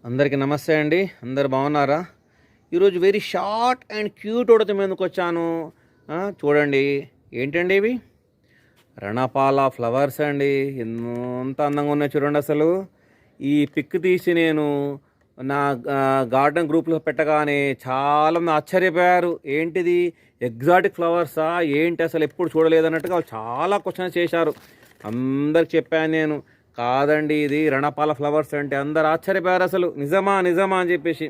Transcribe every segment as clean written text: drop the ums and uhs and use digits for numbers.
అందరికీ నమస్తే అండి. అందరు బాగున్నారా? ఈరోజు వెరీ షార్ట్ అండ్ క్యూట్ ఒకటి మీదకి వచ్చాను. చూడండి, ఏంటండి ఇవి? రణపాల ఫ్లవర్స్ అండి. ఎంత అందంగా ఉన్నాయి చూడండి. అసలు ఈ పిక్ తీసి నేను నా గార్డెన్ గ్రూప్లో పెట్టగానే చాలామంది ఆశ్చర్యపోయారు. ఏంటిది, ఎగ్జాటిక్ ఫ్లవర్సా ఏంటి, అసలు ఎప్పుడు చూడలేదన్నట్టుగా వాళ్ళు చాలా క్వశ్చన్స్ చేశారు. అందరికి చెప్పాను నేను, కాదండి ఇది రణపాల ఫ్లవర్స్ అంటే. అందరు ఆశ్చర్యపోయారు, అసలు నిజమా నిజమా అని చెప్పేసి.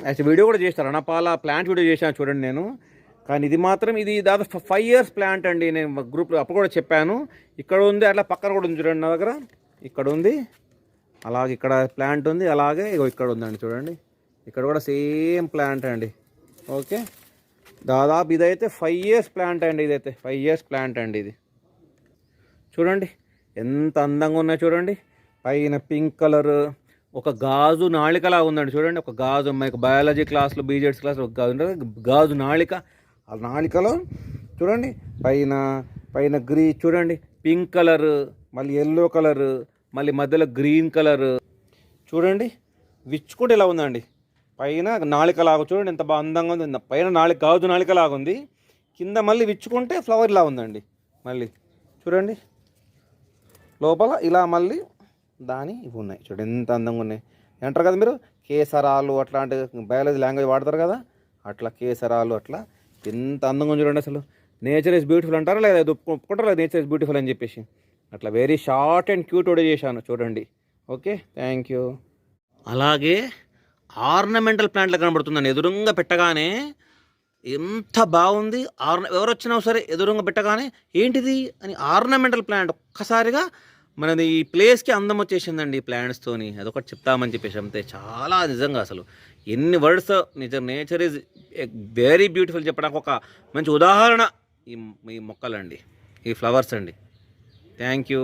యాక్చువల్ వీడియో కూడా చేస్తాను, రణపాల ప్లాంట్ వీడియో చేశాను చూడండి నేను. కానీ ఇది మాత్రం ఇది దాదాపు 5 years ప్లాంట్ అండి. నేను గ్రూప్లో అప్పుడు కూడా చెప్పాను. ఇక్కడ ఉంది, అట్లా పక్కన కూడా ఉంది చూడండి నా దగ్గర. ఇక్కడ ఉంది, అలాగే ఇక్కడ ప్లాంట్ ఉంది, అలాగే ఇక్కడ ఉందండి చూడండి. ఇక్కడ కూడా సేమ్ ప్లాంట్ అండి. ఓకే, దాదాపు ఇదైతే 5 years ప్లాంట్ అండి. ఇదైతే 5 years ప్లాంట్ అండి. ఇది చూడండి ఎంత అందంగా ఉన్నాయి చూడండి. పైన పింక్ కలర్ ఒక గాజు నాళికలా ఉందండి చూడండి. ఒక గాజు, మనకి బయాలజీ క్లాస్లో బీజెడ్స్ క్లాస్లో ఒక గాజు ఉంటుంది, గాజు నాళిక. ఆ నాళికలో చూడండి పైన పైన చూడండి పింక్ కలర్, మళ్ళీ ఎల్లో కలర్, మళ్ళీ మధ్యలో గ్రీన్ కలర్ చూడండి. విచ్చుకుంటే ఇలా ఉందండి. పైన నాళికలాగా చూడండి ఎంత బాగా అందంగా ఉంది. పైన గాజు నాళికలాగా ఉంది, కింద మళ్ళీ విచ్చుకుంటే ఫ్లవర్ ఇలా ఉందండి. మళ్ళీ చూడండి లోపల ఇలా మళ్ళీ ఇవి ఉన్నాయి చూడండి, ఎంత అందంగా ఉన్నాయి. అంటారు కదా మీరు కేసరాలు, అట్లాంటి బయాలజీ లాంగ్వేజ్ వాడతారు కదా, అట్లా కేసరాలు అట్లా ఎంత అందంగా చూడండి. అసలు నేచర్ ఇస్ బ్యూటిఫుల్ అంటారా లేదా, ఒప్పుకుంటారా లేదా నేచర్ ఇస్ బ్యూటిఫుల్ అని చెప్పేసి. అట్లా వెరీ షార్ట్ అండ్ క్యూట్ కూడా చేశాను చూడండి. Okay, thank you. అలాగే ఆర్నమెంటల్ ప్లాంట్లు కనబడుతుందండి. ఎదురుగా పెట్టగానే ఎంత బాగుంది. ఎవరు వచ్చినా సరే ఎదురుగా పెట్టగానే ఏంటిది అని ఆర్నమెంటల్ ప్లాంట్ ఒక్కసారిగా మనది ఈ ప్లేస్కి అందం వచ్చేసిందండి ఈ ప్లాంట్స్తోని. అదొకటి చెప్తామని చెప్పేసి అంతే. చాలా నిజంగా అసలు ఎన్ని words, nature is very beautiful చెప్పడానికి ఒక మంచి ఉదాహరణ ఈ మొక్కలండి, ఈ ఫ్లవర్స్ అండి. Thank you.